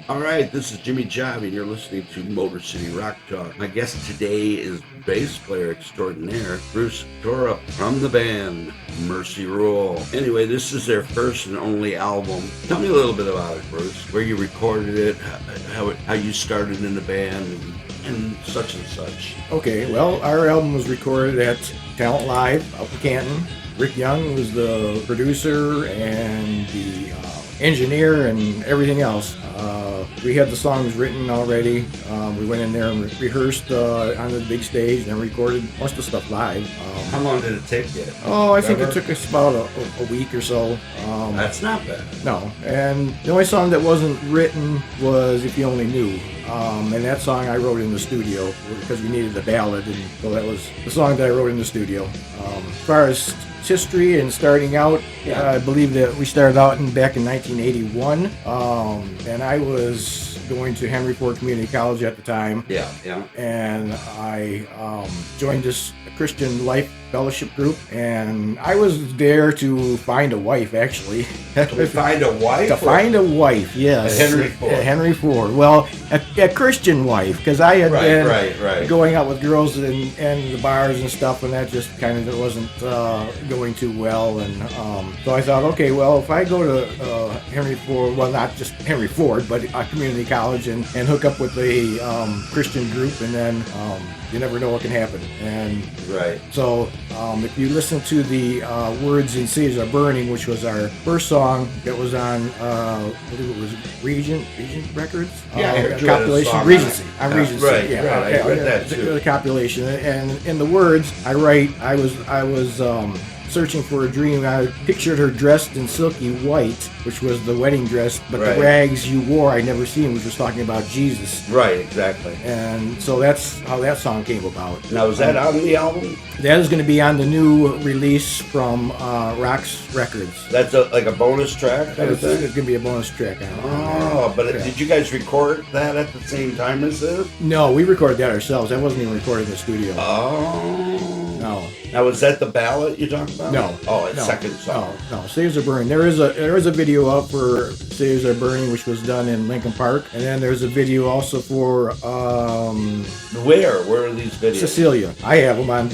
All right, this is Jimi Jive, and you're listening to Motor City Rock Talk. My guest today is bass player extraordinaire Bruce Tordrup from the band Mercy Rule. Anyway, this is their first and only album. Tell me a little bit about it, Bruce. Where you recorded it, how you started in the band, and such and such. Okay, well, our album was recorded at Talent Live up in Canton. Rick Young was the producer and the engineer and everything else. We had the songs written already. We went in there and rehearsed on the big stage and then recorded most of the stuff live. How long did it take you? I think it took us about a week or so. That's not bad. No, and the only song that wasn't written was If You Only Knew. And that song I wrote in the studio because we needed a ballad, and so that was the song that I wrote in the studio. As far as history and starting out, I believe that we started out back in 1981, and I was going to Henry Ford Community College at the time. Yeah. And I joined this Christian Life Fellowship group, and I was there to find a wife, actually. To find a wife? To find a wife, yes. At Henry Ford. At Henry Ford. Well, a Christian wife, because I had been going out with girls in the bars and stuff, and that just kind of wasn't going too well. And so I thought, okay, well, if I go to Henry Ford, well, not just Henry Ford, but a community college and hook up with a Christian group, and then you never know what can happen. And so if you listen to the words in Cities Are Burning, which was our first song that was on, I believe it was Regent Records? Yeah, I heard you compilation, had a song Regency. on it. Regency. Right, Yeah, I read that too. The compilation. And in the words, I was searching for a dream. I pictured her dressed in silky white, which was the wedding dress, but the rags you wore I'd never seen, which was talking about Jesus. Right, exactly. And so that's how that song came about. Now, is that on the album? That is going to be on the new release from Rox Records. That's like a bonus track? It's going to be a bonus track on it. Oh, but did you guys record that at the same time as this? No, we recorded that ourselves. That wasn't even recorded in the studio. Oh. No. Now, is that the ballad you're talking about? No. Oh, it's second song. No. Cities Are Burning. There is a video up for Cities Are Burning, which was done in Lincoln Park, and then there's a video also for Where are these videos? Cecilia. I have them on.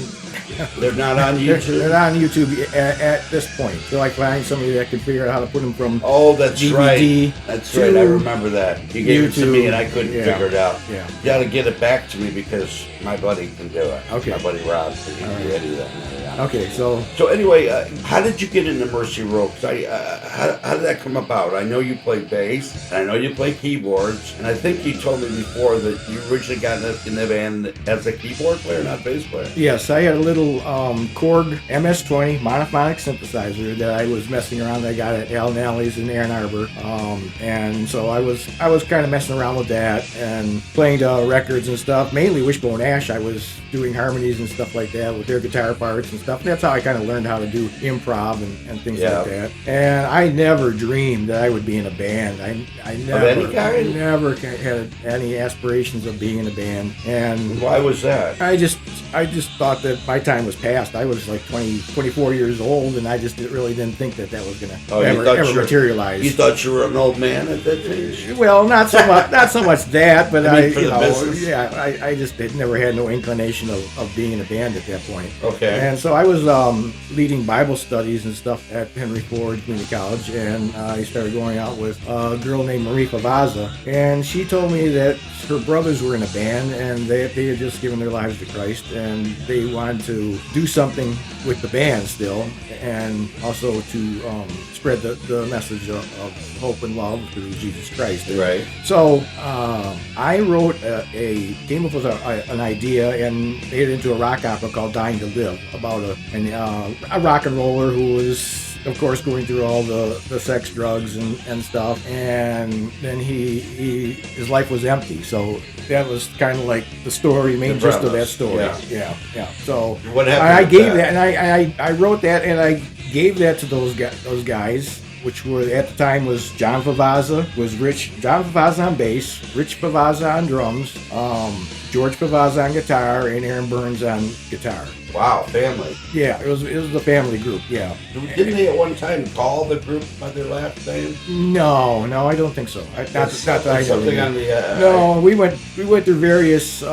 They're not on YouTube? They're not on YouTube at this point. So I find somebody that can figure out how to put them from that's DVD right. That's right. I remember that. You gave it to me and I couldn't figure it out. Yeah. You got to get it back to me because my buddy can do it. Okay. My buddy Rob can do that. Okay, so anyway, how did you get into Mercy Rule? How did that come about? I know you play bass, and I know you play keyboards, and I think you told me before that you originally got in the band as a keyboard player, not bass player. Yes, I had a little Korg MS-20 monophonic synthesizer that I was messing around. I got at Al Nally's in Ann Arbor, and so I was kind of messing around with that and playing records and stuff. Mainly Wishbone Ash. I was doing harmonies and stuff like that with their guitar parts and stuff. And that's how I kind of learned how to do improv and things like that. And I never dreamed that I would be in a band. I never had any aspirations of being in a band. And why was that? I just thought that my time was past. I was like 24 years old, and I just really didn't think that was going to ever materialize. You thought you were an old man at that age? Well, not so much that, but I just never had no inclination of being in a band at that point. Okay. And so I was leading Bible studies and stuff at Henry Ford Community College, and I started going out with a girl named Marie Favaza, and she told me that her brothers were in a band, and they had just given their lives to Christ, and they wanted to do something with the band still, and also to spread the message of hope and love through Jesus Christ. Right. So I wrote came up with an idea and made it into a rock opera called Dying to Live, about a rock and roller who was, of course, going through all the sex, drugs, and stuff, and then his life was empty. So that was kind of like the story, main gist of that story. Yeah. So what happened? I gave that, and I wrote that, and I gave that to those guys, which were at the time was John Favaza, John Favaza on bass, Rich Favaza on drums, George Favaza on guitar, and Aaron Burns on guitar. Wow, family. Yeah, it was the family group. Yeah. Didn't they at one time call the group by their last name? No, I don't think so. Not that I know. Something on the. No, we went through various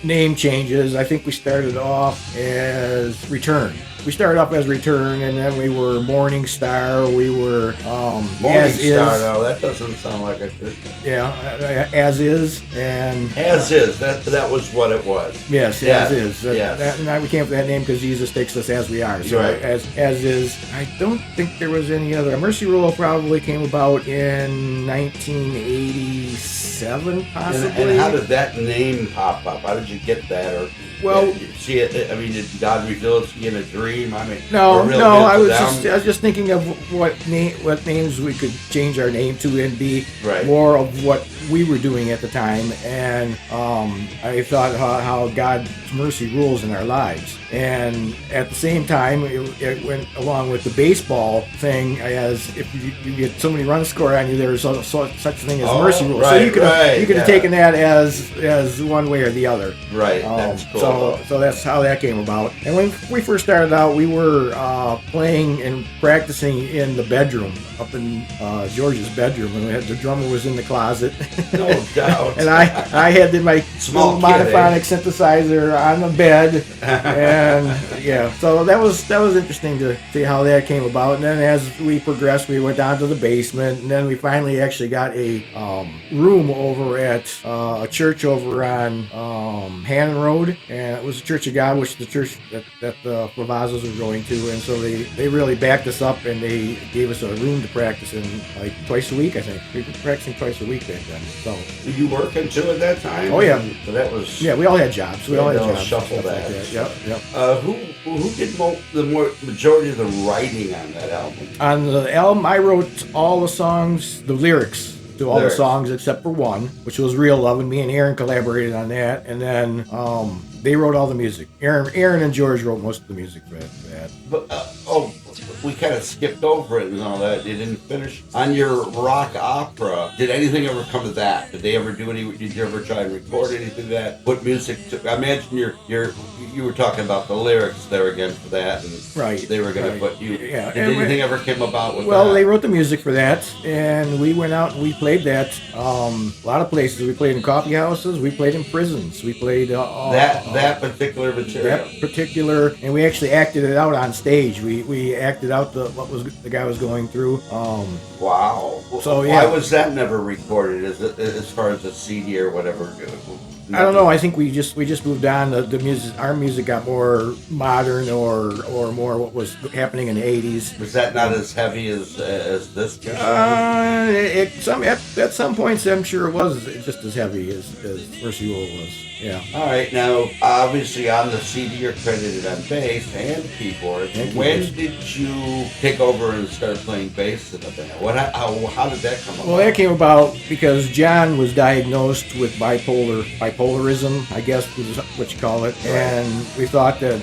name changes. I think we started off as Return. We started off as Return, and then we were Morning Star. We were Morning Star. No, that doesn't sound like a Christian. Yeah, As Is, and As Is. That was what it was. Yes, As Is. Yes. And we came up with that name because Jesus takes us as we are. So right. as Is. I don't think there was any other. Mercy Rule probably came about in 1987, possibly. And how did that name pop up? How did you get that? Or well, see it. I mean, did God reveal it to you in a dream? I mean, no. I was just thinking of what names we could change our name to and be more of what we were doing at the time. And I thought how God's mercy rules in our lives. And at the same time, it went along with the baseball thing. As if you get so many runs scored on you, there's such a thing as mercy rules. So you could have taken that as one way or the other. Right. That's cool. So that's how that came about. And when we first started out, we were playing and practicing in the bedroom, up in George's bedroom, and the drummer was in the closet. No doubt. And I had my small monophonic synthesizer on the bed, and yeah, so that was interesting to see how that came about. And then as we progressed, we went down to the basement, and then we finally actually got a room over at a church over on Hannon Road, and it was the Church of God, which is the church that the Flavazos were going to, and so they really backed us up, and they gave us a room to practice in like twice a week. I think we were practicing twice a week back then. So were you working too at that time? Oh yeah. So that was we all had jobs. We all had jobs. Shuffle that. Like that. Yep. Who did the majority of the writing on that album? On the album, I wrote all the songs, the lyrics to all the songs except for one, which was Real Love, and me and Aaron collaborated on that. And then they wrote all the music. Aaron and George wrote most of the music for that. But we kind of skipped over it and all that. You didn't finish on your rock opera. Did anything ever come to that? Did they ever do any? Did you ever try and record anything that put music to? I imagine you were talking about the lyrics there again for that, and they were going to put you. Yeah. Did anything ever come about with that? Well, they wrote the music for that, and we went out and we played that a lot of places. We played in coffee houses. We played in prisons. We played that particular material. That particular, and we actually acted it out on stage. We acted out what the guy was going through. Wow. So why was that never recorded? As far as a CD or whatever? I don't know. I think we just moved on. The music, our music got more modern or more what was happening in the 80s. Was that not as heavy as this? At some points, I'm sure it was just as heavy as Mercy Rule was. Yeah. All right. Now, obviously, on the CD, you're credited on bass and keyboards. When did you take over and start playing bass in the band? How did that come about? Well, that came about because John was diagnosed with bipolarism, I guess is what you call it, and we thought that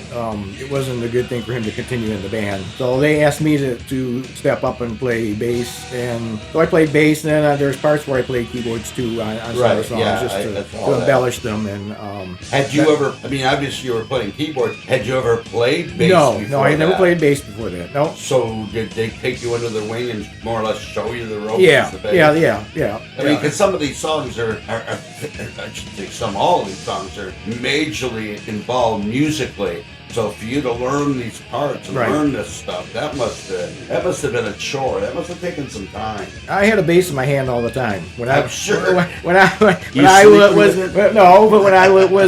it wasn't a good thing for him to continue in the band. So they asked me to step up and play bass, and so I played bass, and then there's parts where I played keyboards too on some of the songs, just to embellish them. And had you ever? I mean, obviously you were playing keyboards. Had you ever played bass? No, I never played bass before that. No. So did they take you under their wing and more or less show you the ropes? Yeah. I mean, because some of these songs are I should say all of these songs are majorly involved musically. So for you to learn these parts and learn this stuff, that must have been a chore. That must have taken some time. I had a bass in my hand all the time. When I was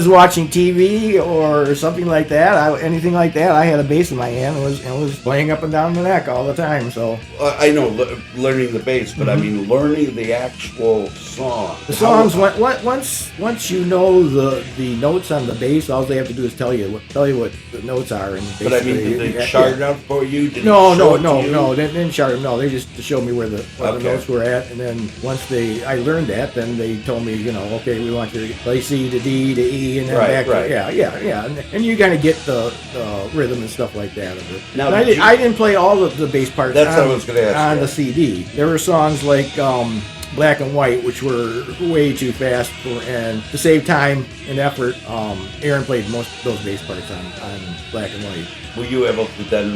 watching TV or something like that, anything like that, I had a bass in my hand and was playing up and down the neck all the time. So I know learning the bass, but I mean learning the actual song. The songs once you know the notes on the bass, all they have to do is tell you what the notes are. And but I mean, did they chart it out for you? No, they didn't chart them. No, they just showed me where the notes were at, and then once I learned that, then they told me, okay, we want you to play C to D to E, and then back to and you kind of get the rhythm and stuff like that of it. Now, I didn't play all of the bass parts. That's what I was going to ask. On the CD, there were songs like Black and White, which were way too fast and to save time and effort, Aaron played most of those bass parts on Black and White. Were you able to then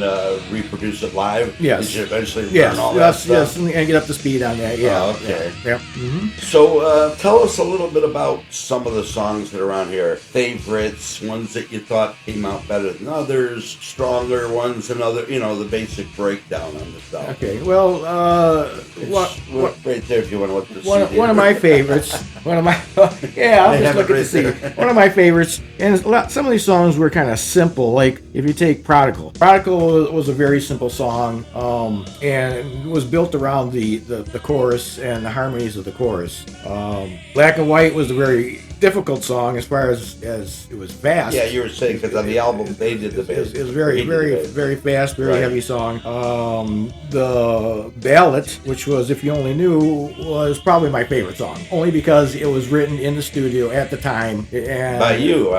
reproduce it live? Yes. Did you eventually learn all that stuff? Yes, and get up to speed on that. Yeah. Oh, okay. Yeah. Mm-hmm. So tell us a little bit about some of the songs that are on here. Favorites, ones that you thought came out better than others, stronger ones than other. The basic breakdown on the stuff. Okay. Well, right there if you want to look this. One of my favorites. One of my I'll just look at the CD. One of my favorites, and some of these songs were kind of simple. Like if you take Prodigal. Prodigal was a very simple song, and was built around the chorus and the harmonies of the chorus. Black and White was a very difficult song as far as it was fast. Yeah, you were saying because on the album they did the bass. It was very fast, very heavy song. The Ballad, which was If You Only Knew, was probably my favorite song, only because it was written in the studio at the time. And by you?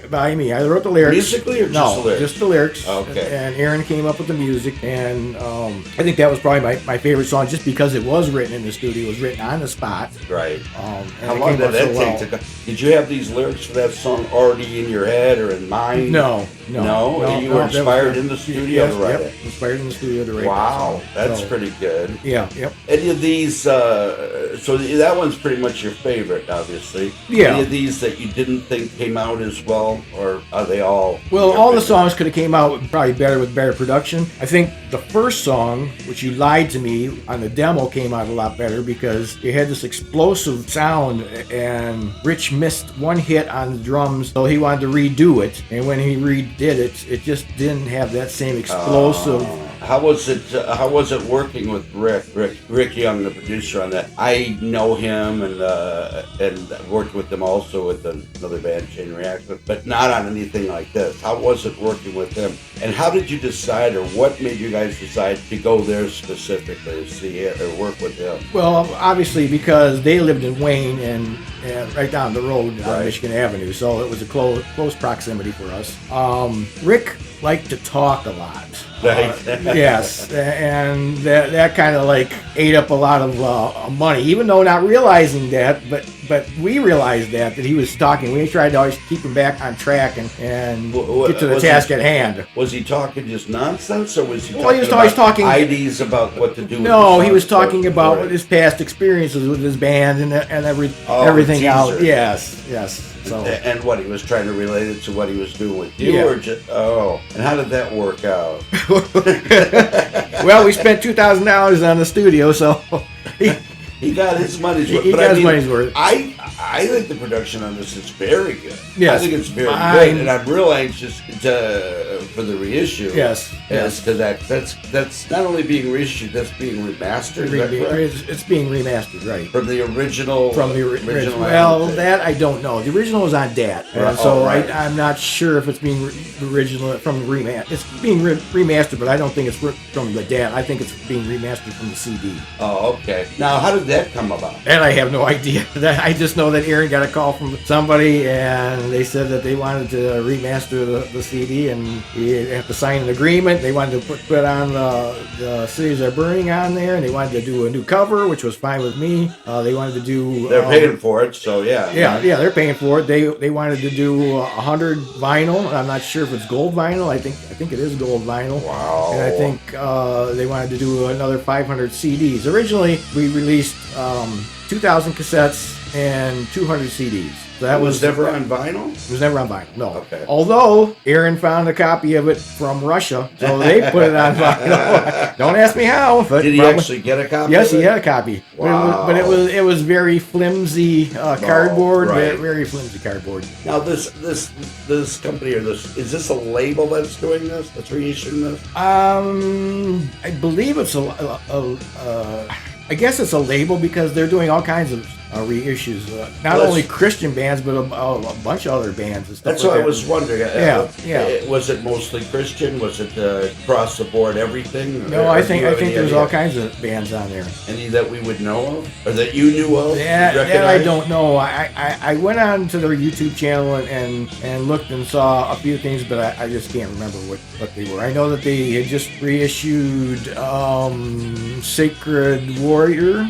By me. I wrote the lyrics. Musically or just the lyrics? Just the lyrics. Okay. And Aaron came up with the music, and I think that was probably my favorite song, just because it was written in the studio, it was written on the spot. Right. How long did that take to go? Did you have these lyrics for that song already in your head or in mind? No. You were inspired in the studio to write it? Inspired in the studio to write Wow, that song. that's pretty good. Yeah, yep. Any of these, so that one's pretty much your favorite, obviously. Yeah. Any of these that you didn't think came out as well, or are they all? Well, all the songs could have came out probably better with better production. I think the first song, which You Lied to Me, on the demo came out a lot better because it had this explosive sound, and Rich missed one hit on the drums, so he wanted to redo it. And when he redid it, it just didn't have that same explosive. How was it working with Rick Young, the producer on that? I know him and worked with him also with another band, Chain Reaction, but not on anything like this. How was it working with him? And how did you decide, or what made you guys decide to go there specifically to see it or work with him? Well, obviously because they lived in Wayne and right down the road on Michigan Avenue, so it was a close proximity for us. Rick liked to talk a lot. Yes, and that kind of like ate up a lot of money, even though not realizing that, but we realized that he was talking. We tried to always keep him back on track and get to the task at hand. Was he talking just nonsense, or was he talking ideas about what to do? No, he was talking about his past experiences with his band and everything else. Yes. So. And what, he was trying to relate it to what he was doing with you, or just and how did that work out? Well, we spent $2,000 on the studio, so he got his money's worth. He got his money's worth. I think the production on this is very good. Yes. I think it's very good, and I'm real anxious for the reissue. Yes. Because that's not only being reissued, that's being remastered. It's being remastered, right? From the original. Original. Well, that I don't know. The original is on DAT, so I'm not sure if it's being original from the remaster. It's being remastered, but I don't think it's from the DAT. I think it's being remastered from the CD. Oh, okay. Now, how did that come about? And I have no idea. I just know that Aaron got a call from somebody, and they said that they wanted to remaster the CD, and he had to sign an agreement. They wanted to put on the Cities Are Burning on there, and they wanted to do a new cover, which was fine with me. They wanted to do. They're paying for it, so yeah. Yeah, they're paying for it. They wanted to do 100 vinyl. I'm not sure if it's gold vinyl. I think it is gold vinyl. Wow. And I think they wanted to do another 500 CDs. Originally, we released 2,000 cassettes and 200 CDs. So that was never on vinyl? It was never on vinyl, no. Okay. Although Aaron found a copy of it from Russia, so they put it on vinyl. Don't ask me how. But did he actually get a copy? Yes, he had a copy. Wow. But it was very flimsy cardboard. Very flimsy cardboard. Now this company is this a label that's doing this? That's reissuing this? I believe it's I guess it's a label because they're doing all kinds of reissues. Not only Christian bands, but a bunch of other bands and stuff. That's what I was wondering. Yeah. Was it mostly Christian? Was it across the board everything? No, I think there's all kinds of bands on there. Any that we would know of, or that you knew of? That I don't know. I went on to their YouTube channel and looked and saw a few things, but I just can't remember what they were. I know that they had just reissued Sacred Warrior,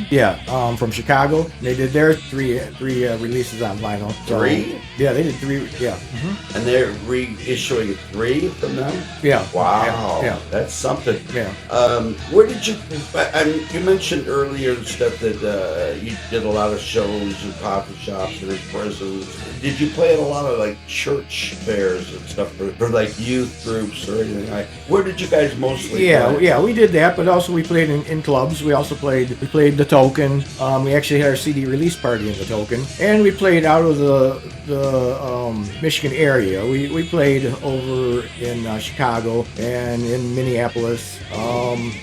from Chicago. They did their three releases on vinyl. So, 3? Yeah, they did 3. Yeah. Mm-hmm. And they're reissuing 3 from them? Yeah. Wow. Yeah. That's something. Yeah. Where did you? You mentioned earlier and stuff that you did a lot of shows in coffee shops and in prisons. Did you play at a lot of like church fairs and stuff for like youth groups or anything like? Where did you guys mostly play? Yeah, we did that, but also we played in clubs. We also played the Token. We actually had our CD release party in the Token, and we played out of the Michigan area. We played over in Chicago and in Minneapolis,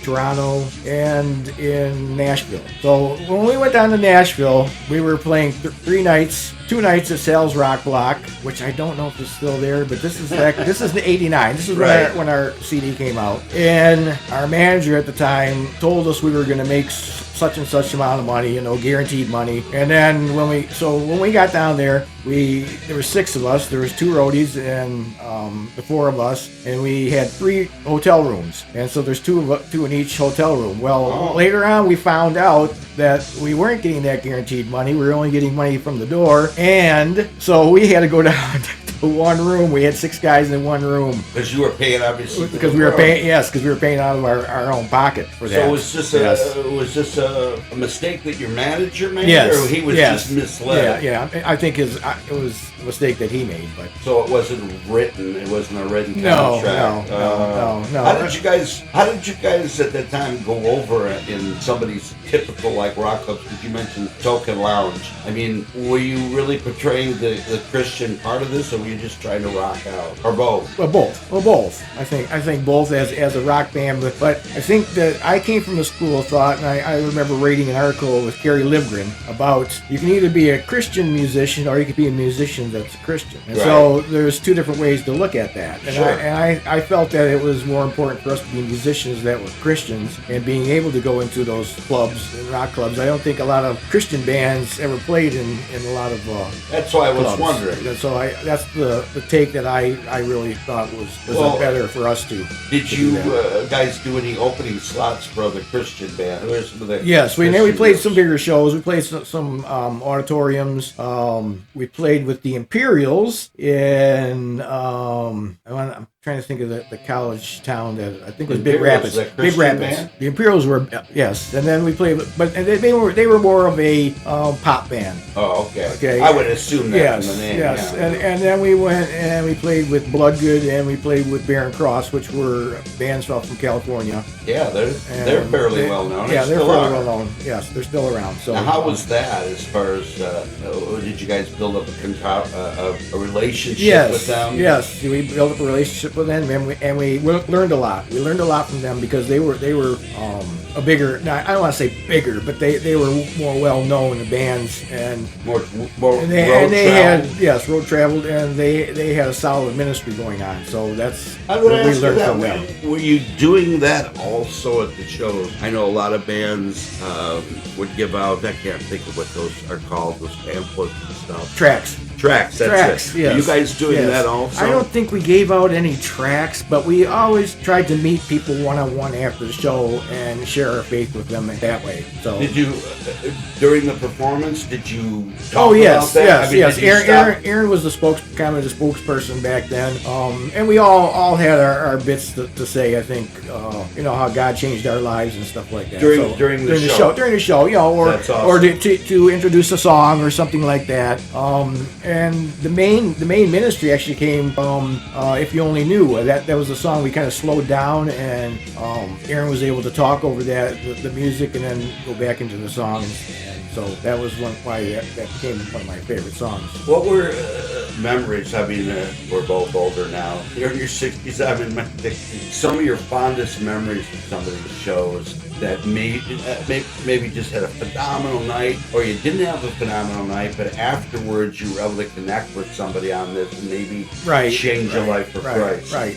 Toronto, and in Nashville. So when we went down to Nashville, we were playing 3 nights. 2 nights at Sal's Rock Block, which I don't know if it's still there, but this is the '89. This is when our CD came out, and our manager at the time told us we were going to make such and such amount of money, guaranteed money. And then when we got down there, there were 6 of us. There was 2 roadies and the 4 of us, and we had 3 hotel rooms. And so there's 2 in each hotel room. Well, later on we found out that we weren't getting that guaranteed money. We were only getting money from the door, and so we had to go down to 1 room. We had 6 guys in 1 room because you were paying, obviously. Because we were paying, because we were paying out of our own pocket for that. So it was just a mistake that your manager made, or he was just misled. Yeah. I think it was a mistake that he made, but so it wasn't written. It wasn't a written No. contract. How did you guys at that time go over in somebody's typical like rock clubs? Because you mentioned Token Lounge. I mean, were you really portraying the Christian part of this, or were you just trying to rock out, or both? Well, both. I think both as a rock band, but I think that I came from the school of thought, and I remember reading an article with Gary Livgren about you can either be a Christian musician or you could be a musician that's a Christian. And so there's 2 different ways to look at that. And I felt that it was more important for us to be musicians that were Christians and being able to go into those clubs and rock clubs. I don't think a lot of Christian bands ever played in a lot of that's why I was clubs. Wondering. And so that's the take that I really thought was better for us to. Did you guys do any opening slots for the Christian band? Yes, we played some bigger shows. We played some auditoriums. We played with the Imperials in I'm trying to think of the college town that I think was Big Rapids. Big Rapids. Band? The Imperials were yes, and then we played, but they were more of a pop band. Oh, okay. I would assume that from the name. Yes, and then we went and we played with Bloodgood and we played with Barren Cross, which were bands from California. Yeah, they're fairly well known. Yeah, they're fairly well known. Yes, they're still around. So now, how was that as far as did you guys build up a relationship with them? Yes, we built up a relationship with them, and we learned a lot. We learned a lot from them because they were a bigger. Now, I don't want to say bigger, but they were more well known bands and more and they had road traveled, and they had a solid ministry going on. So that's what we learned from them. Were you doing that also at the shows? I know a lot of bands would give out. I can't think of what those are called. Those pamphlets and stuff. Tracks. That's it. Yes. Are you guys doing that also? I don't think we gave out any tracks, but we always tried to meet people one-on-one after the show and share our faith with them that way. So did you during the performance? Did you talk about that? Yes. Aaron was the spokesperson back then, and we all had our bits to say. I think how God changed our lives and stuff like that. During the show, or to introduce a song or something like that. And the main ministry actually came from If You Only Knew. That was a song we kind of slowed down, and Aaron was able to talk over the music and then go back into the songs. And so that was why that became one of my favorite songs. What were memories? I mean, we're both older now. You're in your 60s. I'm in my 60s. Some of your fondest memories of some of these shows. that maybe just had a phenomenal night, or you didn't have a phenomenal night, but afterwards you were able to connect with somebody on this and maybe change your life for Christ? Right.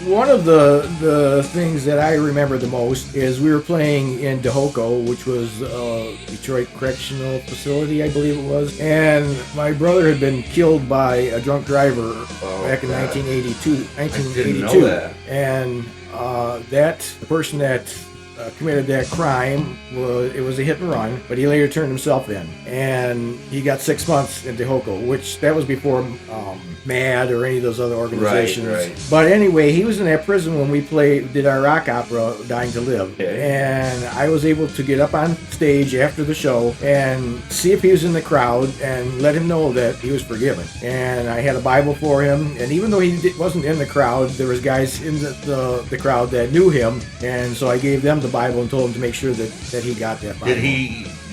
One of the things that I remember the most is we were playing in Dehoko, which was Detroit Correctional Facility, I believe it was, and my brother had been killed by a drunk driver back in 1982. I didn't know that. And that person that committed that crime was a hit and run, but he later turned himself in, and he got 6 months in Dehoko, which that was before MAD or any of those other organizations. Right. But anyway, he was in that prison when we did our rock opera, Dying to Live. Okay. And I was able to get up on stage after the show and see if he was in the crowd and let him know that he was forgiven. And I had a Bible for him, and even though he wasn't in the crowd, there was guys in the crowd that knew him, and so I gave them the Bible and told him to make sure that he got that Bible.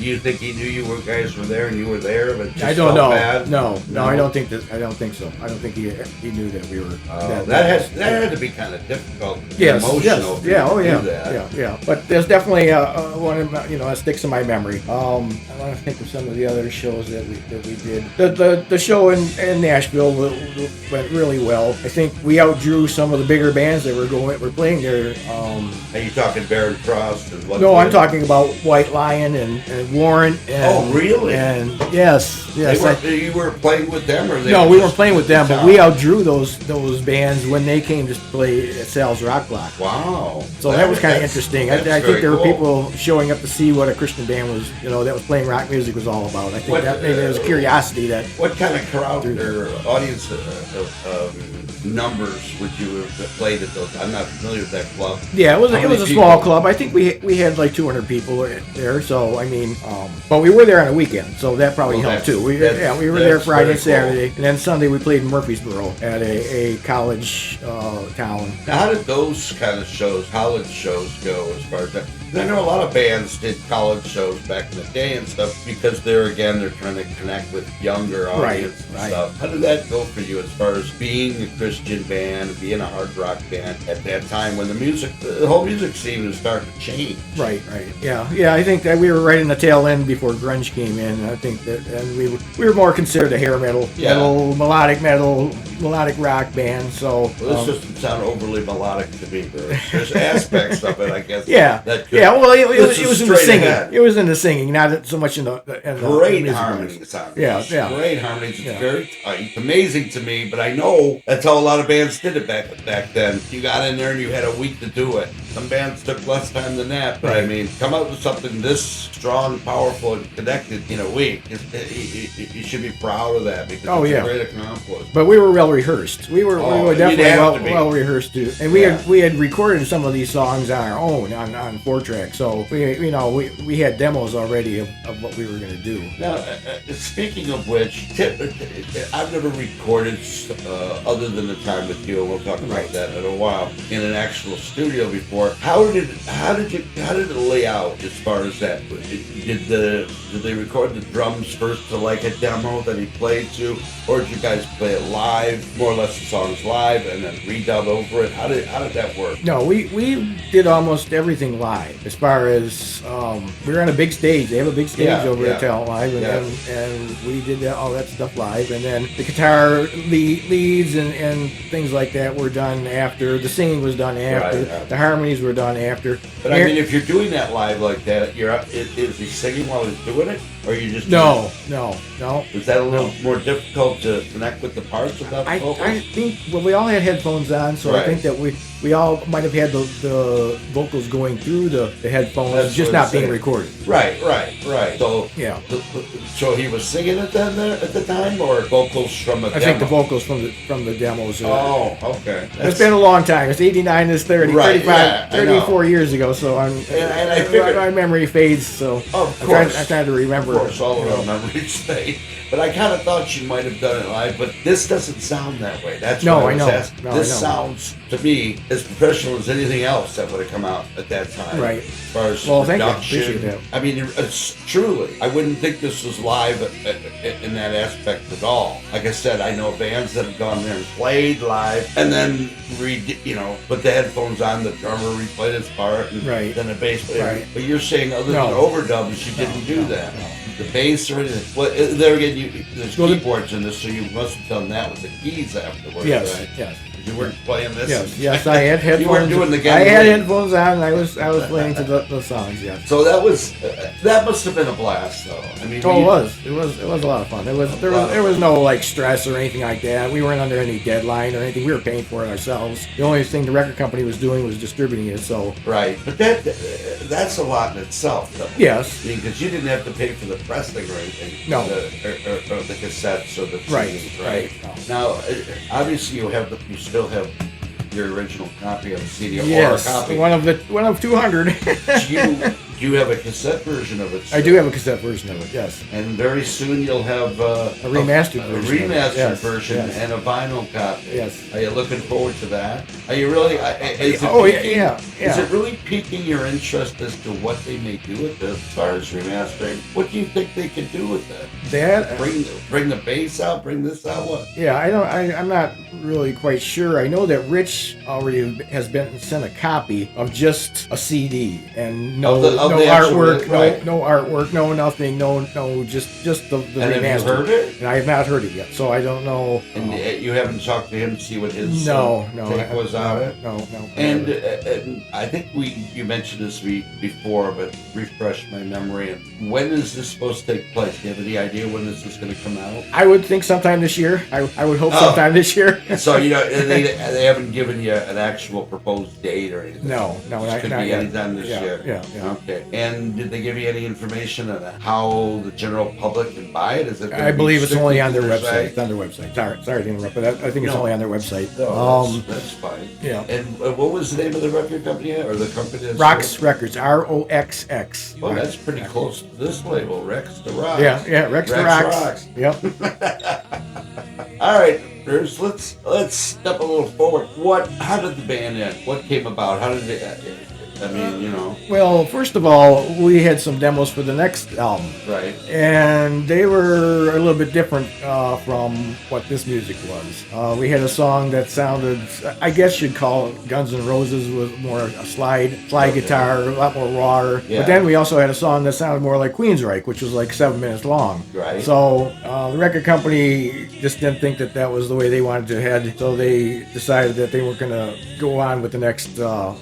Do you think he knew you guys were there and you were there, but just I don't know. Bad? No, I don't think so. I don't think he knew that we were. That had to be kind of difficult. Yes, emotional. Yes. Yeah. But there's definitely one that sticks in my memory. I want to think of some of the other shows that we did. The show in Nashville went really well. I think we outdrew some of the bigger bands that were playing there. Are you talking Barren Frost? No, I'm talking about White Lion and Warrant. And, really? And yes. You were playing with them, or no? We weren't playing with them, but we outdrew those bands when they came to play at Sal's Rock Block. Wow! So that was kind of interesting. I think there were people showing up to see what a Christian band was, that was playing rock music was all about. I think maybe there was a curiosity that. What kind of crowd or audience numbers would you have played at those? I'm not familiar with that club. Yeah, it was a small club. I think we had like 200 people there. So I mean, but we were there on a weekend, so that probably helped too. We were there Friday and Saturday, and then Sunday we played in Murfreesboro at a college town. Now, how did those kind of college shows go as far as that? I know a lot of bands did college shows back in the day and stuff because they're trying to connect with younger audience and stuff. How did that go for you as far as being a Christian band, being a hard rock band at that time when the whole music scene was starting to change? Right. Yeah. I think that we were right in the tail end before grunge came in. I think that, and we were more considered a hair metal, melodic rock band. So this doesn't sound overly melodic to me. There's aspects of it, I guess. Yeah, well, it was in the singing. It was in the singing, not so much in the great harmonies. Yeah. Great harmonies. It's very tight. Amazing to me, but I know that's how a lot of bands did it back then. You got in there and you had a week to do it. Some bands took less time than that, but I mean, come up with something this strong, powerful, and connected in a week. You should be proud of that because it's a great accomplishment. But we were well rehearsed. We were definitely well rehearsed too, and we had recorded some of these songs on our own on 4-track. So we had demos already of what we were going to do. Now, speaking of which, I've never recorded other than the time with you. We'll talk about that in a while in an actual studio before. How did it lay out as far as that? Did they record the drums first to like a demo that he played to, or did you guys play it live, more or less the songs live, and then redub over it? How did that work? No, we did almost everything live. As far as we were on a big stage, they have a big stage over at Talent Live, and we did all that stuff live, and then the guitar leads and things like that were done after. The singing was done after. The harmonies were done after. But I mean, if you're doing that live like that, is he singing while he's doing it, or you just no? Is that a little more difficult to connect with the parts without the vocals? I think we all had headphones on, so I think that we all might have had the vocals going through the headphones, just not being recorded. Right. So so he was singing it then at the time, or vocals from a demo? I think the vocals from the demos. Okay. It's been a long time. It's 89 to 34 years ago. So my memory fades. So of course, I'm trying to remember. Of course, all of our memories fade. But I kind of thought you might have done it live, but this doesn't sound that way. That's what I was asking. This sounds, to me, as professional as anything else that would have come out at that time. Right. As far as production. Thank you. Appreciate that. I mean, it's truly, I wouldn't think this was live in that aspect at all. Like I said, I know bands that have gone there and played live, and then put the headphones on, the drummer replayed his part, and Right. then a bass player. Right. But you're saying other No. than overdubs, you didn't do that. No. The bass or anything. Well, there again, there's Well, keyboards in this, so you must have done that with the keys afterwards. Yes, right? yes. You weren't playing this. Yes, I had headphones. You weren't doing the game. I had headphones on, and I was playing to the songs. Yes. So that must have been a blast, though. I mean, Oh, it was a lot of fun. There was no like stress or anything like that. We weren't under any deadline or anything. We were paying for it ourselves. The only thing the record company was doing was distributing it. So right, but that's a lot in itself, though. yes, because you didn't have to pay for the pressing or anything. No. Or the cassettes or the Right, CDs, right? no. Now, obviously, you still have your original copy of the CD yes, or a copy. one of 200. Do you have a cassette version of it? I do have a cassette version of it. Yes, And very soon you'll have a remastered version. A remastered Yes, version yes. and a vinyl copy. Yes. Are you looking forward to that? Are you really? Is it Oh, yeah, piquing- yeah. Is it really piquing your interest as to what they may do with this as far as remastering? What do you think they could do with it? That Bring the bass out. Bring this out. What? yeah, I'm not really quite sure. I know that Rich already has been sent a copy of just a CD and no Of the actual- artwork, right. no artwork, no nothing, no just the And remaster. have you heard it? And I have not heard it yet, so I don't know. And you haven't talked to him to see what his No, take was on it? No. And I think you mentioned this before, but refresh my memory. And when is this supposed to take place? Do you have any idea when this is going to come out? I would think sometime this year. I would hope sometime this year. So they haven't given you an actual proposed date or anything. No, It could not be yet. anytime this year. Yeah. Okay. And did they give you any information on how the general public can buy it? Is it? I believe it's only on their website. site? It's on their website. Sorry to interrupt, but I think it's No. only on their website. No, that's fine. Yeah. And what was the name of the record company or the company? That's Rox Records, ROXX. Well, that's pretty close to this label, Rex the Rock. Yeah, Rex the Rocks. Rocks. Yep. All right, Bruce. Let's step a little forward. How did the band end? What came about? How did it? I mean, you know. Well, first of all, we had some demos for the next album, Right. and they were a little bit different from what this music was. We had a song that sounded, I guess you'd call it Guns N' Roses, with more a slide guitar, a lot more raw. Yeah. But then we also had a song that sounded more like Queensryche, which was like 7 minutes long. Right. So the record company just didn't think that was the way they wanted to head, so they decided that they weren't going to go on with the next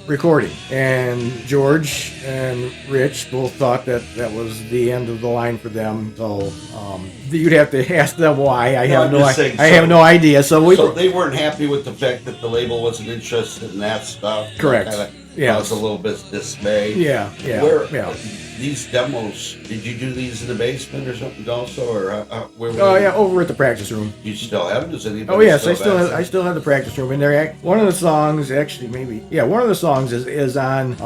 recording. And George and Rich both thought that was the end of the line for them. So you'd have to ask them why. I have no idea. So they weren't happy with the fact that the label wasn't interested in that stuff. Correct. Yeah. Caused a little bit of dismay. Yeah. These demos, did you do these in the basement or something also, or where were Oh they? yeah, over at the practice room. You still have them? Does anybody? Oh yes, I have still have the practice room in there. One of the songs, actually, one of the songs is on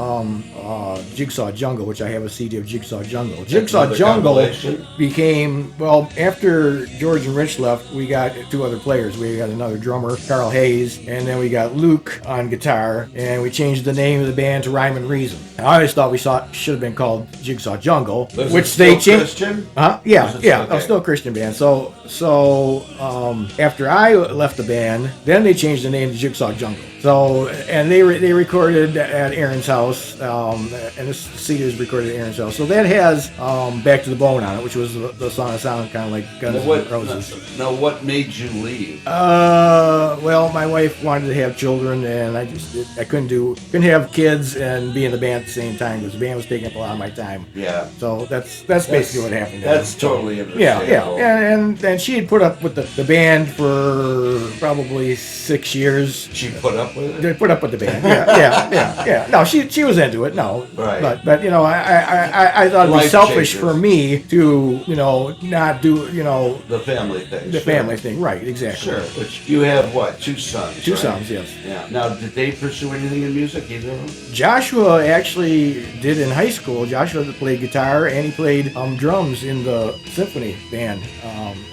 Jigsaw Jungle, which I have a CD of Jigsaw Jungle. Jigsaw Jungle became, well, after George and Rich left, we got two other players. We got another drummer, Carl Hayes, and then we got Luke on guitar, and we changed the name of the band to Rhyme and Reason. I always thought should have been called Jigsaw Jungle, which they changed. Christian? Yeah, Okay. I'm still a Christian band. So after I left the band, then they changed the name to Jigsaw Jungle. So, and they recorded at Aaron's house, and this CD was recorded at Aaron's house. So that has Back to the Bone on it, which was the song that sounded kind of like Guns N' Roses. Now, what made you leave? Well, my wife wanted to have children, and I couldn't have kids and be in the band at the same time because the band was taking up a lot of my time. Yeah. So that's basically what happened. That's totally understandable. Yeah. And she had put up with the band for probably 6 years. She put up with it? They put up with the band. Yeah. No, she was into it. No. Right. But I thought it'd be Life selfish changes. for me to not do the family thing. the family thing. Right. Exactly. Sure. But you have what? 2 sons. Two right? sons. Yes. Yeah. Now, did they pursue anything in music, either of them? Joshua actually did in high school. Joshua played guitar, and he played drums in the symphony band,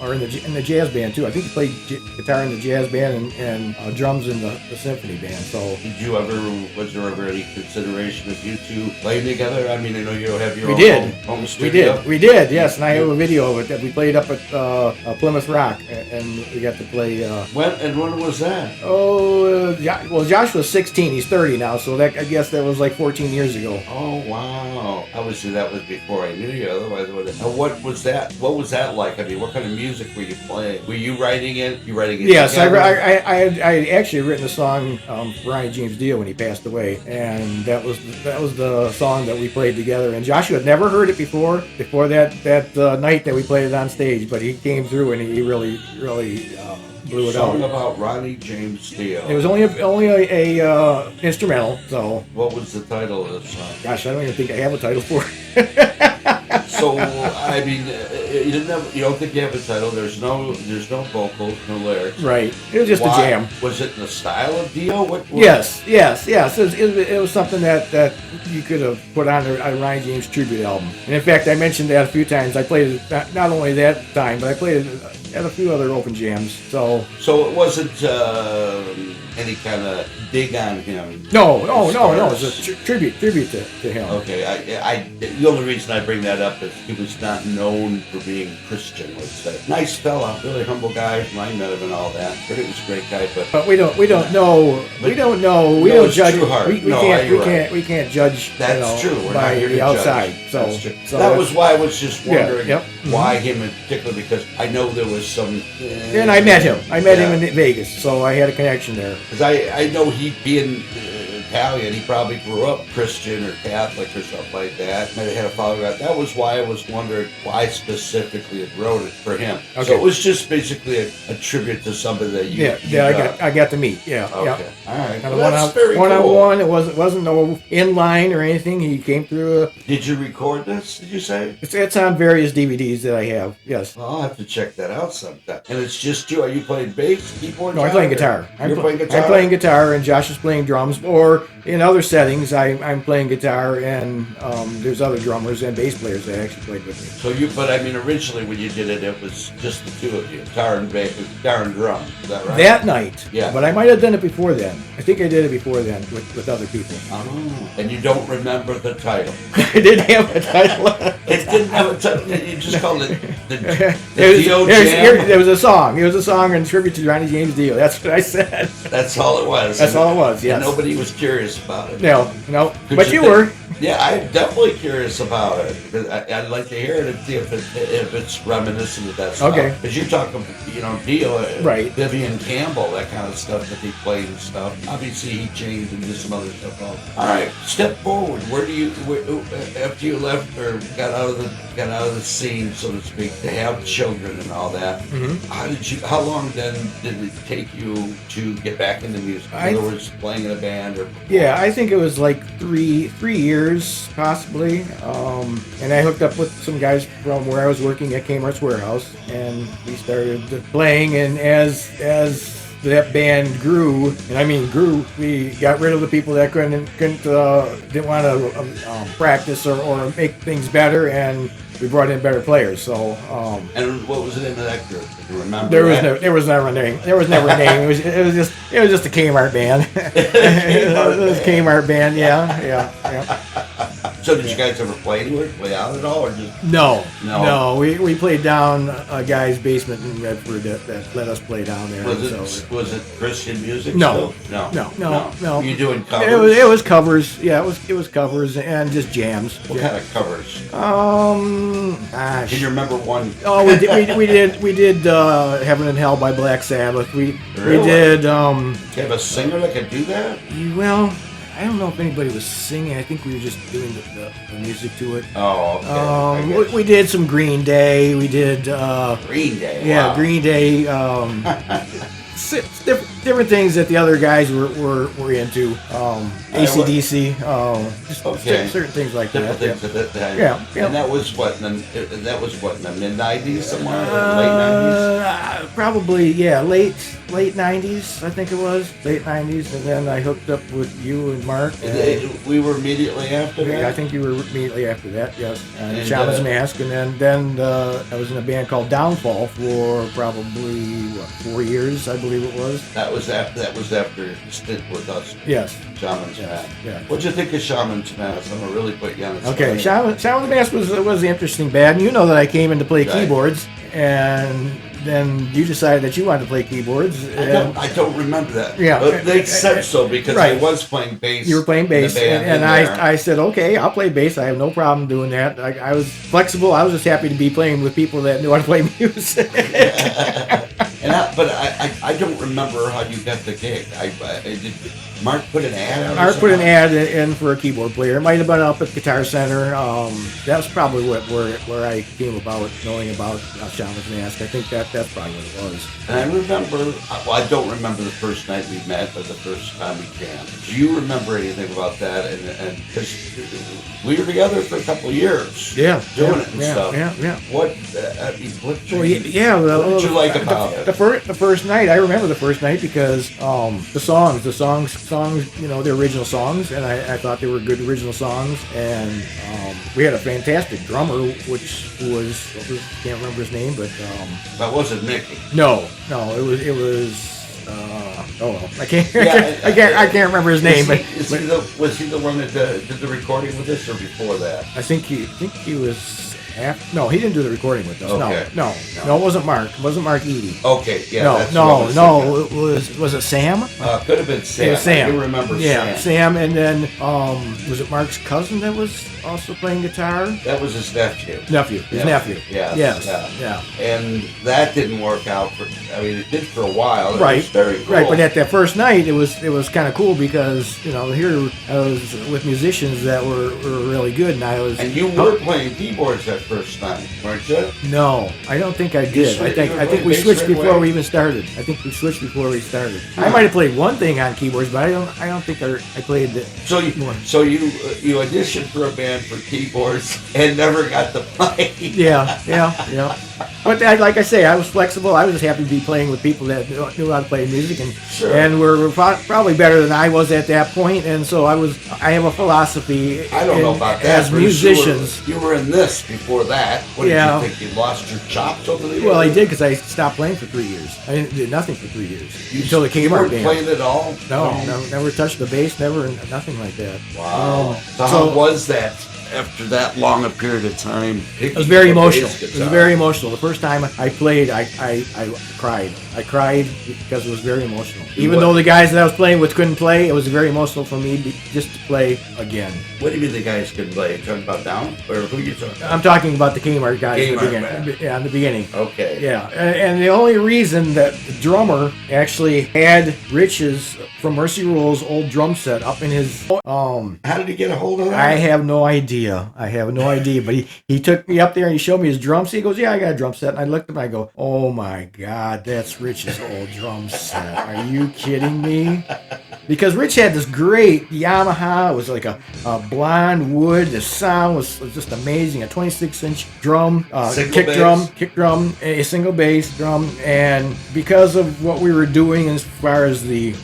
or in the jazz band too. I think he played guitar in the jazz band and drums in the symphony band. So was there ever any consideration of you two playing together? I mean, I know you have your home studio. We did, yes, and I have a video of it that we played up at Plymouth Rock, and we got to play. When was that? Well, Josh was 16. He's 30 now, so I guess that was like 14 years ago. Oh wow! Obviously, that was before I knew you. Otherwise, what was that? What was that like? I mean, what kind of music were you playing? Were you writing it? Yes, I had actually written a song for Ronnie James Dio when he passed away, and that was the song that we played together. And Joshua had never heard it before that night that we played it on stage, but he came through and he really blew it out. Song about Ronnie James Dio. It was only a instrumental. So what was the title of the song? Gosh, I don't even think I have a title for it. So I mean, you don't think you have a title? There's no vocals, no lyrics. Right. It was just a jam. Was it in the style of Dio? What? Yes. It was something that you could have put on a Ronnie James tribute album. And in fact, I mentioned that a few times. I played it not only that time, but I played it at a few other open jams. So it wasn't any kind of dig on him. No. It was a tribute to him. Okay. The only reason I bring that up is he was not known for being Christian. Let's say nice fella, really humble guy. I met him and all that. But he was a great guy. But we don't know. We don't judge. We can't judge. That's true. We're by not here to the outside. Judge. So, that's true. That was why I was just wondering why him in particular, because I know there was some. And I met him. I met him in Vegas, so I had a connection there. Because I know he being Italian, he probably grew up Christian or Catholic or something like that. Might have had a father. That was why I was wondering why specifically it wrote it for him. Okay. So it was just basically a tribute to somebody that you. I got to meet. Yeah. Okay. Yeah. All right. Well, that's very cool. One-on-one. It wasn't no inline or anything. He came through. Did you record this? Did you say? It's on various DVDs that I have. Yes. Well, I'll have to check that out sometime. And it's just you. Are you playing bass, keyboard? No, I'm playing guitar. You're playing guitar. I'm playing guitar, and Josh is playing drums. Or in other settings, I'm playing guitar, and there's other drummers and bass players that actually played with me. But I mean, originally when you did it, it was just the two of you, guitar and drum. Is that right? That night. Yeah. But I might have done it before then. I think I did it before then with other people. Oh. And you don't remember the title? It didn't have a title. It didn't have a title. You just called it the Dio Jam. There was a song. It was a song in tribute to Ronnie James Dio. That's what I said. That's all it was. That's all it was. Yes. And nobody was curious about it. No. But you were. Yeah, I'm definitely curious about it. Because I'd like to hear it and see if it's reminiscent of that stuff. Okay. Because you're talking, Dio, right? Vivian Campbell, that kind of stuff that he played and stuff. Obviously, he changed and did some other stuff. All right, step forward. After you left or got out of the scene, so to speak, to have children and all that? Mm-hmm. How long then did it take you to get back into music? In other words, playing in a band or? Yeah, I think it was like three years possibly, and I hooked up with some guys from where I was working at Kmart's warehouse, and we started playing. And as that band grew, and I mean grew, we got rid of the people that didn't want to practice or make things better, and we brought in better players. So. And what was the name of that group? Do you remember? There was never a name. It was just a Kmart band. It was a Kmart band. Yeah. So did you guys ever play anywhere? Play out at all, or just? No. We played down a guy's basement in Redford that let us play down there. Was it Christian music? No. No. Were you doing covers? It was covers. Yeah, it was covers and just jams. What kind of covers? Gosh. Can you remember one? Oh, we did Heaven and Hell by Black Sabbath. We did. Do you have a singer that could do that? Well, I don't know if anybody was singing. I think we were just doing the music to it. Oh, okay. We did some Green Day. We did Green Day. Yeah, wow. Green Day. Different. different things that the other guys were into. AC/DC, certain things like that. Things at that time. Yeah. And that was what in the mid '90s somewhere, late '90s. Probably late '90s. I think it was late '90s, and then I hooked up with you and Mark. We were immediately after that. I think you were immediately after that. Yes, and Shaman's Mask, and then I was in a band called Downfall for probably 4 years, I believe it was. That was after a stint with us. Yes. Shaman's Mask. Yeah. What'd you think of Shaman's Mask? I'm gonna really put you on the spot. Okay, Shaman's Mask was an interesting band. And you know that I came in to play keyboards, and then you decided that you wanted to play keyboards. I don't remember that. Yeah, but they said so because I was playing bass. You were playing bass, and I said, okay, I'll play bass. I have no problem doing that. I was flexible. I was just happy to be playing with people that knew how to play music. But I don't remember how you got the gig. Did Mark put an ad out? Mark put an ad in for a keyboard player. It might have been up at Guitar Center. That was probably where I came about knowing about Shaman's Mask. I think that's probably what it was. And I remember, I don't remember the first night we met, but the first time we jammed. Do you remember anything about that? And because we were together for a couple of years, doing it and stuff. Yeah. What did you like about it? The first night, I remember the first night because the songs, the original songs, and I thought they were good original songs, and we had a fantastic drummer, which was can't remember his name, but that wasn't Mickey. No, it was. I can't remember his name. Was he the one that did the recording with us, or before that? I think he was. No, he didn't do the recording with us. Okay. No, it wasn't Mark. It wasn't Mark Eady. Okay, yeah. No. Was it Sam? Could have been Sam. It was Sam. I do remember Sam. Yeah, Sam, and then was it Mark's cousin that was also playing guitar? That was his nephew. His nephew. Yes. Yeah. And that didn't work out it did for a while. Right. It was very cool. Right, but at that first night, it was kind of cool because here I was with musicians that were really good, and I was. And you were playing keyboards that first night, weren't you? No, I don't think I did. I think we switched before we even started. I might have played one thing on keyboards, but I don't think I played the. So you auditioned for a band for keyboards and never got to play. Yeah. But like I say, I was flexible. I was just happy to be playing with people that knew how to play music and were probably better than I was at that point. And so I have a philosophy. I don't know about that. As musicians, you were in this before that. What did you think? You lost your chops over the years? Well, I did because I stopped playing for 3 years. I did nothing for 3 years until the Kmart band. You weren't playing at all? No, never touched the bass. Nothing like that. Wow. So how was that? After that long a period of time, it was very emotional. The first time I played, I cried. I cried because it was very emotional. Even though the guys that I was playing with couldn't play, it was very emotional for me just to play again. What do you mean the guys couldn't play? Are you talking about Down? Or who are you talking about? I'm talking about the Kmart guys in the beginning. Okay. Yeah, and the only reason that the drummer actually had Rich's from Mercy Rule's old drum set up in his. How did he get a hold of that? I have no idea. But he took me up there and he showed me his drum set. He goes, "Yeah, I got a drum set." And I looked at him and I go, "Oh my God, that's Rich's old drum set. Are you kidding me?" Because Rich had this great Yamaha. It was like a blonde wood. The sound was just amazing. A 26-inch drum, kick drum, a single bass drum. And because of what we were doing as far as the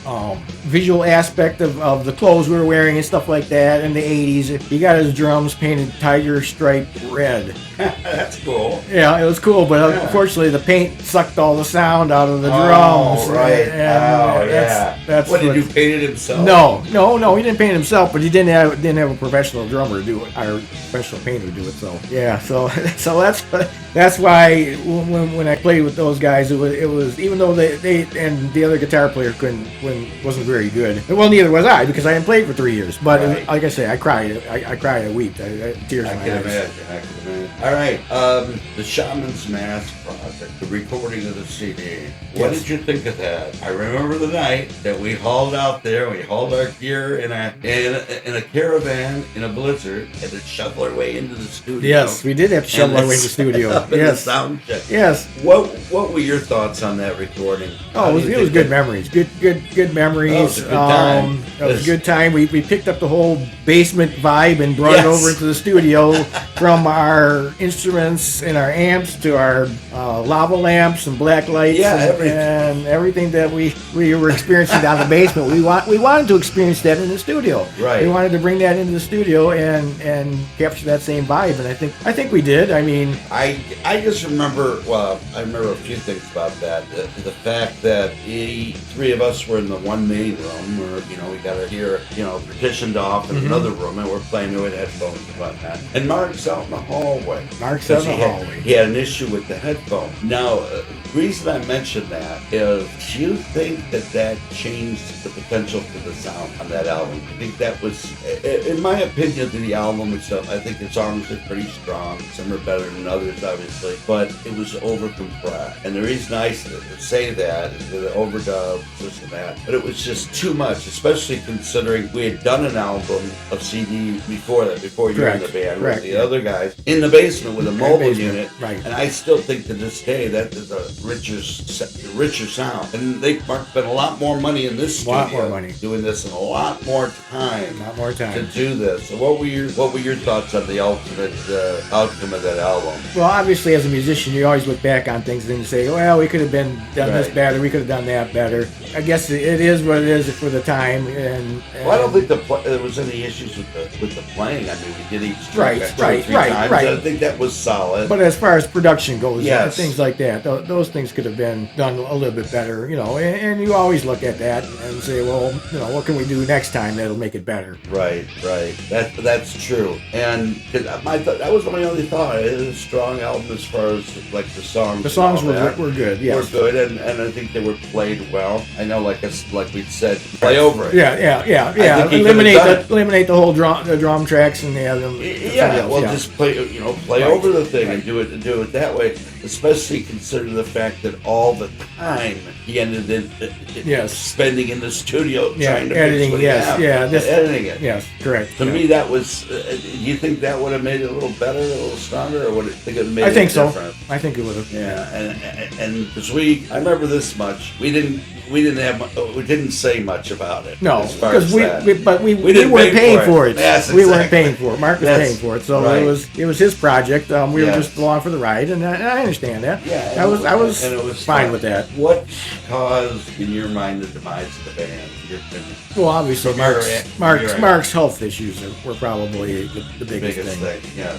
visual aspect of the clothes we were wearing and stuff like that in the 80s, he got his drums painted tiger striped red. That's cool. Yeah, it was cool, but unfortunately the paint sucked all the sound out of the drums. Oh, right. That's what did you paint it himself? No, he didn't paint it himself, but he didn't have a professional drummer do it, or a professional painter do it. So yeah, so that's why when I played with those guys, it was even though they and the other guitar player wasn't very good. Well, neither was I because I hadn't played for 3 years. But like I say, I cried a weep. Tears in my eyes. I can imagine. All right, the Shaman's Mask project, the recording of the CD. What did you think of that? I remember the night that we hauled out there. We hauled our gear in a caravan in a blizzard, and to shovel our way into the studio. Yes, we did have to shovel our way into the studio. Yes, the sound check. Yes. What were your thoughts on that recording? Oh, it was good memories. Good memories. Oh, it was a good time. It was a good time. We picked up the whole basement vibe and brought it over into the studio, from our instruments and our amps to our lava lamps and black lights and everything that we were experiencing down in the basement. We wanted to experience that in the studio. Right. We wanted to bring that into the studio and capture that same vibe, and I think we did. I mean, I just remember. Well, I remember a few things about that. The fact that the three of us were in the one main room, where we got our gear partitioned off in another room, and we're playing with headphones and whatnot. And Mark's out in the hallway. He had an issue with the headphone. Now, the reason I mentioned that is, do you think that changed the potential for the sound on that album? I think that was, in my opinion, the album itself, I think the songs are pretty strong. Some are better than others, obviously, but it was over-compressed. And the reason I say that is the overdub, this and that, but it was just too much, especially considering we had done an album of CD before that, before you were in the band with the other guys, in the basement with a mobile unit. Right. And I still think to this day that is a richer sound. And they spent a lot more money in this studio doing this, and a lot more time to do this. So what were your thoughts on the ultimate outcome of that album? Well, obviously, as a musician, you always look back on things and say, well, we could have done this better, we could have done that better. I guess it is what it is for the time. And well, I don't think there was any issues with the playing. I mean, we did each track three times. I think that was solid. But as far as production goes, things like that, those things could have been done a little bit better, and you always look at that and say, well, what can we do next time that'll make it better? Right. That's true. And that was my only thought. It was a strong album as far as like the songs. The songs were good. Yes, were good, and I think they were played well. I know, like we said, play over it. Yeah. Eliminate the whole drum tracks and have them. Just play over the thing and do it that way. Especially considering the fact that all the time he ended in spending in the studio trying to editing. Editing it. Yes, correct. To me, that was. Do you think that would have made it a little better, a little stronger, or would it think it made it different? I think it would have. Yeah, and because I remember this much, we didn't say much about it. No, because we weren't paying for it. Yes, we weren't paying for it. Mark was paying for it, so it was his project. We were just along for the ride, and I understand that. Yeah, I was fine with that. What caused, in your mind, the demise of the band? Well, obviously, Mark's health issues were probably the biggest thing. Yeah.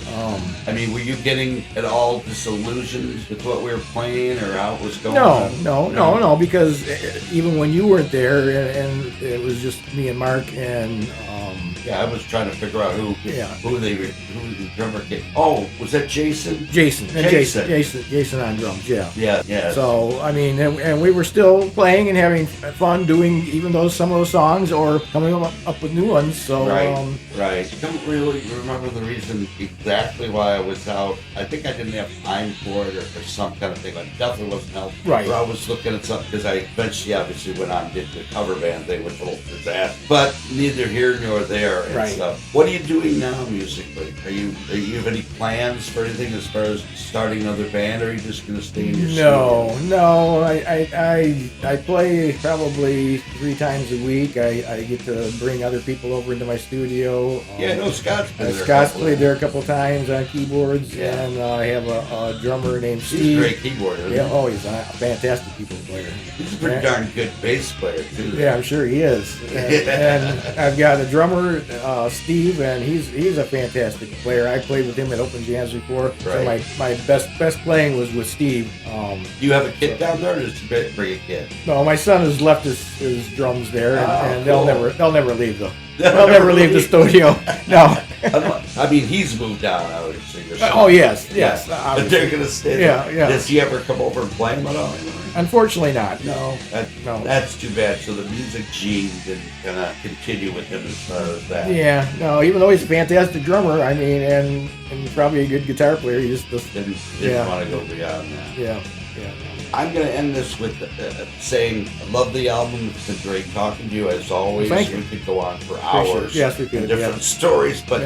I mean, were you getting at all disillusioned with what we were playing or how it was going? No, because even when you weren't there, and it was just me and Mark, and I was trying to figure out who the drummer came. Oh, was that Jason? Jason on drums. Yeah. So I mean, and we were still playing and having fun doing even some of those songs, or coming up with new ones. So right. I don't really remember the reason exactly why I was out. I think I didn't have time for it, or some kind of thing. I definitely wasn't helping. Right. Or I was looking at something, because I eventually obviously went on and did the cover band thing, which was a disaster. But neither here nor there. And stuff. What are you doing now musically? Are you have any plans for anything as far as starting another band, or are you just going to stay in your studio? No. I play probably 3 times a week. I get to bring other people over into my studio. Scott's been there. Scott's played there a couple times on keyboards, and I have a drummer named Steve. He's a great keyboarder. Yeah, he's a fantastic keyboard player. He's a pretty darn good bass player too. Yeah, I'm sure he is. And I've got a drummer, Steve, and he's a fantastic player. I played with him at Open Jams before. Right. So my best playing was with Steve. Do you have a kit down there, or does you bring a kit? No, my son has left his drums there, and cool. they'll never leave though. They'll never leave the studio. No. I mean, he's moved out, I would assume. Oh, yes. But they're going to stay there. Yeah. Does he ever come over and play them at all? Unfortunately not. No. That's too bad. So the music gene didn't kind of continue with him as far as that. Yeah, no, even though he's a fantastic drummer, I mean, and probably a good guitar player, he just didn't want to go beyond that. Yeah. I'm going to end this with saying I love the album. It's been great talking to you as always. Well, thank you. We could go on for hours. Yes, we could. Different stories, but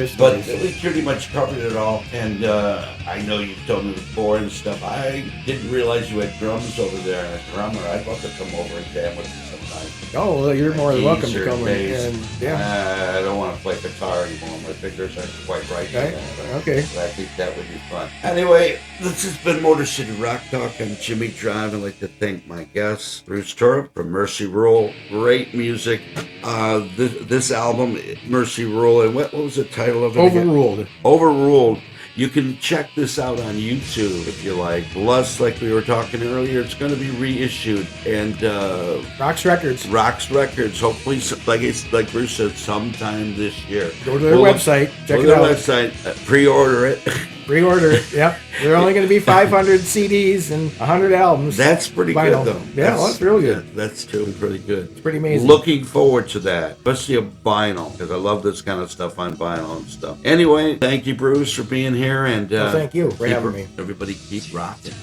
stories. we pretty much covered it all. And I know you've told me before and stuff. I didn't realize you had drums over there and a drummer. I'd love to come over and jam with you sometime. Oh, well, you're more than welcome to come and I don't want to play guitar anymore. My fingers aren't quite right. Okay. But I think that would be fun. Anyway, this has been Motor City Rock Talk on Jimi Jive. I'd like to thank my guests, Bruce Tordrup from Mercy Rule. Great music. This album, Mercy Rule, and what was the title of it? Overruled. You can check this out on YouTube if you like. Plus, like we were talking earlier, it's going to be reissued. And Rock's Records. Hopefully, like Bruce said, sometime this year. Go to their website. Check it out. Go to their website. Pre-order it. Pre-order it. Yep. There are only going to be 500 CDs and 100 albums. That's pretty good, though. Yeah, that's real good. Yeah, that's still pretty good. It's pretty amazing. Looking forward to that, especially a vinyl, because I love this kind of stuff on vinyl and stuff. Anyway, thank you, Bruce, for being here, and thank you for having me. Everybody keep rocking.